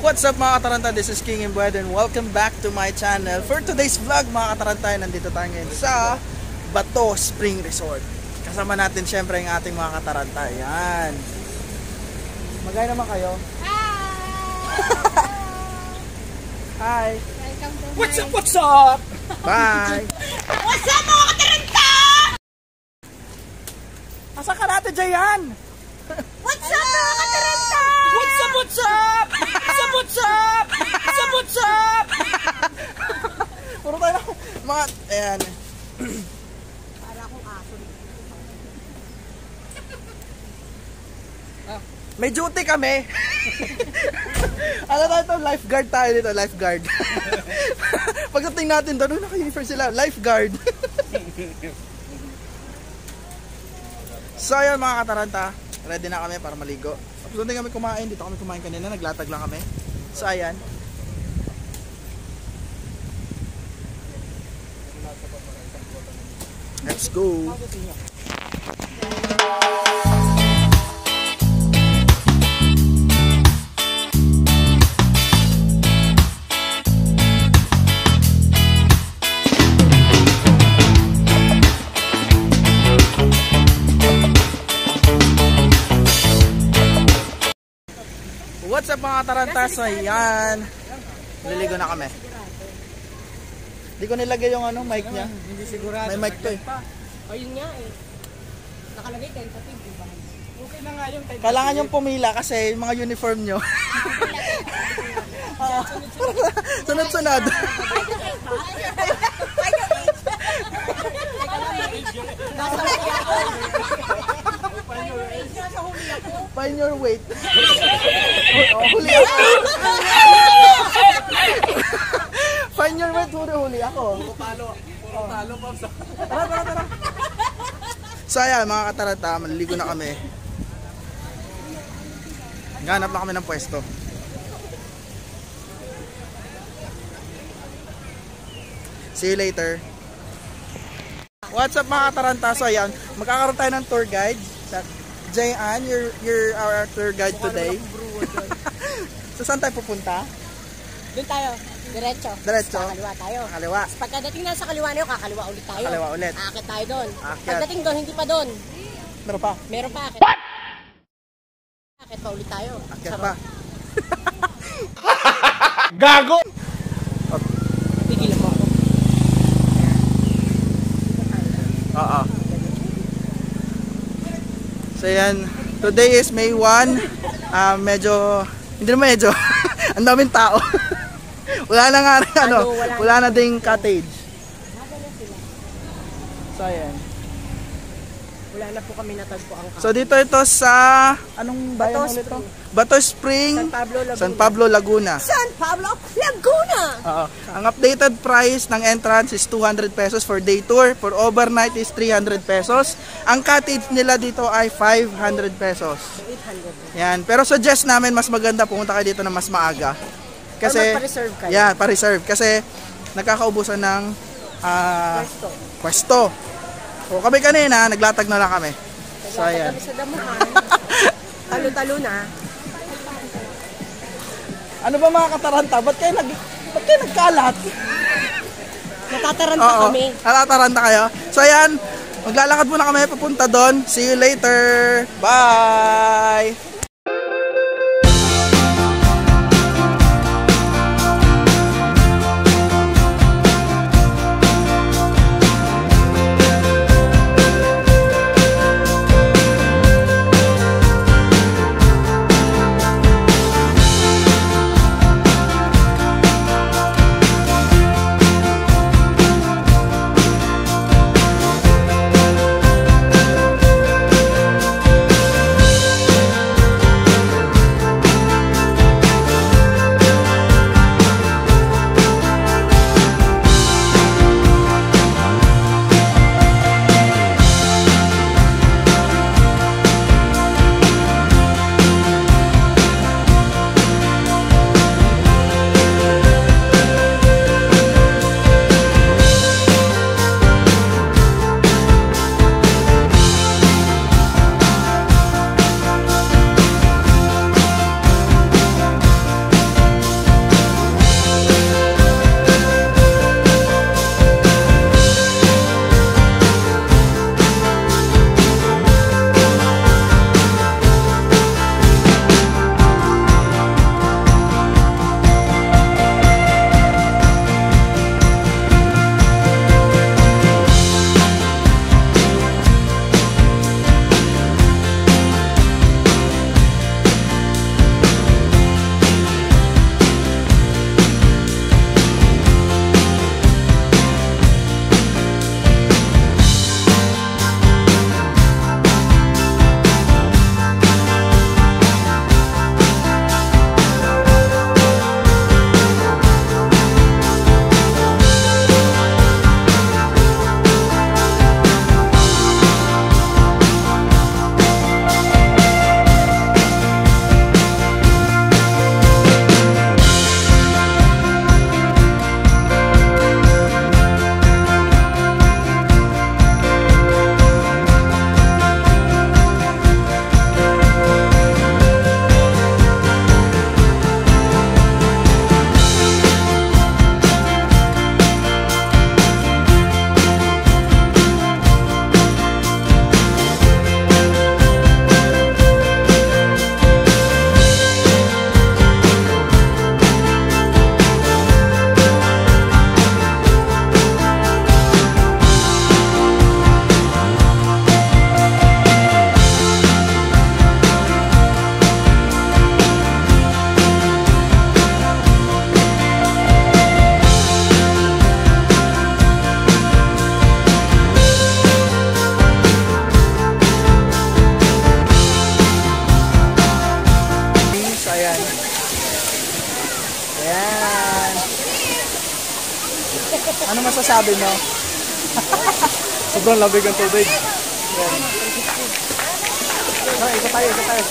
What's up mga kataranta? This is King Imbued and welcome back to my channel. For today's vlog mga kataranta, nandito tayo ngayon sa Bato Spring Resort. Kasama natin syempre yung ating mga kataranta. Yan. Magay naman kayo. Hi. Welcome to What's up? What's up? Bye. What's up mga kataranta? Asa ka natin, Jayan? What's up mga kataranta? What's up? What's up? What's up? What's up? What's up? What's up? Puro tayo na mga, ayan. Para akong aso. May duty kami. Ano tayo ito? Lifeguard tayo dito, lifeguard. Pagdating natin doon, naka-uniform sila, lifeguard. So ayun mga kataranta, ready na kami para maligo. Doon din kami kumain, dito kami kumain kanina, naglatag lang kami. So ayan. Let's go. What's up mga taranta? So yan, liligo na kami. Hindi ko nilagay yung ano, mic niya. Hindi sigurado. May mic to eh. Ayun nga eh. Nakalagay tentative, di ba? Okay na nga yung tentative. Kailangan yung pumila kasi yung mga uniform nyo. Sunod-sunod. Find your weight. Oh, huli ako. Find your weight, huli ako. Puro talo pa sa... Tara. So ayan mga kataranta, maliligo na kami. Ganap na kami ng pwesto. See you later. What's up mga kataranta? So ayan, magkakaroon tayo ng tour guide. Jayan, you're our tour guide today. So saan tayo pupunta? Doon tayo. Diretso. Diretso? Kakaliwa tayo. Kaliwa. Pagkadating na sa kaliwa nyo, kakaliwa ulit tayo. Kaliwa ulit. Aakit tayo doon. Aakyat. Pagdating doon, hindi pa doon. Meron pa? Meron pa akit. Akit pa ulit tayo. Akyat pa. Gago! Pigilan mo ako. Oo. So yan, today is May 1. Medyo, hindi naman medyo, ang daming tao. Wala na nga rin, wala na ding cottage. So yan. Wala na po kami natagpo ang So dito ito sa, anong bayan ulit ito? Bato Spring, San Pablo, Laguna. San Pablo, Laguna! Oo. Ang updated price ng entrance is 200 pesos for day tour. For overnight is 300 pesos. Ang cottage nila dito ay 500 pesos. 800. Yan. Pero suggest namin mas maganda pumunta kayo dito na mas maaga. Kasi, magpa-reserve kayo. yeah, pa-reserve. Kasi nakakaubusan ng pwesto. O kami kanina, naglatag na lang kami. So ayan. Kami sa damuhan. Talo-talo na. Ano ba mga kataranta? Ba't kayo nagkalat? Natataranta Oo, kami. natataranta kayo. So ayan, maglalakad muna kami papunta doon. See you later. Bye! Ayan. Ayan. Ano masasabi mo? Sobrang labig ang tubig. Okay, isa tayo.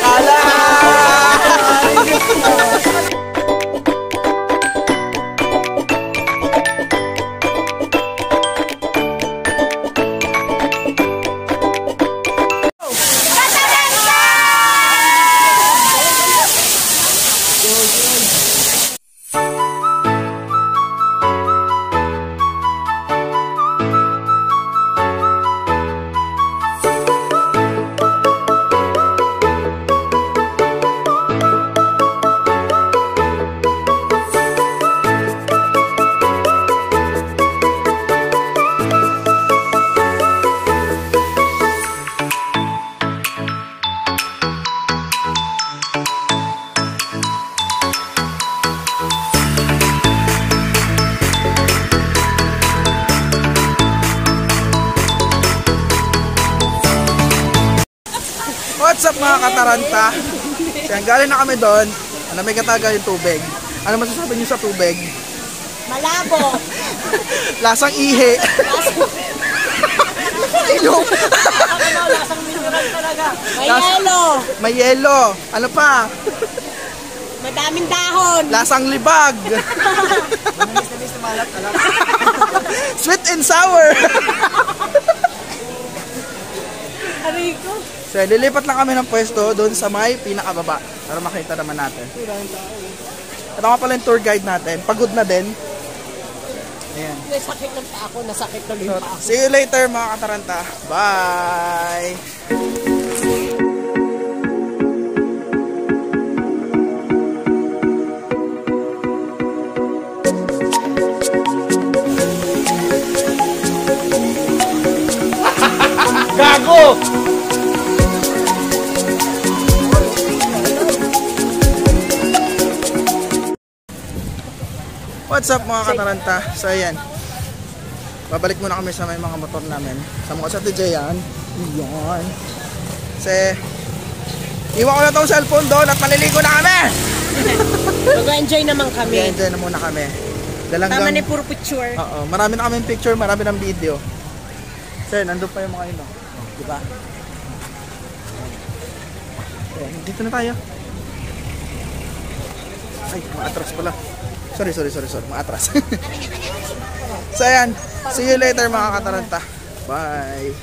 Ala! What's up mga kataranta? Kaya galing na kami doon. May katagal yung tubig. Ano masasabi niyo sa tubig? Malabo. Lasang ihi. Ilong. Lasang mineral talaga. May yelo. May yelo. Ano pa? Madaming dahon. Lasang libag. Sweet and sour. Aray ko. So, lilipat lang kami ng pwesto doon sa may pinakababa para makita naman natin. Ito nga pala yung tour guide natin. Pagod na din. Ayan. Nasakit ng pa ako. Nasakit na rin pa ako. See you later mga kataranta. Bye! Gago! What's up mga kataranta? So ayan. Babalik muna kami sa may mga motor namin. Sa mga sa DJ yan. Yan. Kasi iwan ko na tong cellphone doon at maliligo na kami! Mag-enjoy naman kami. Enjoy na muna kami. Tama ni puro picture. Oo, marami na kaming picture, marami ng video. Sir, nandun pa yung mga ino. Diba? Ayan, dito na tayo. Ay, maatras pala. Sorry. Maatras. So ayan, see you later mga kataranta. Bye.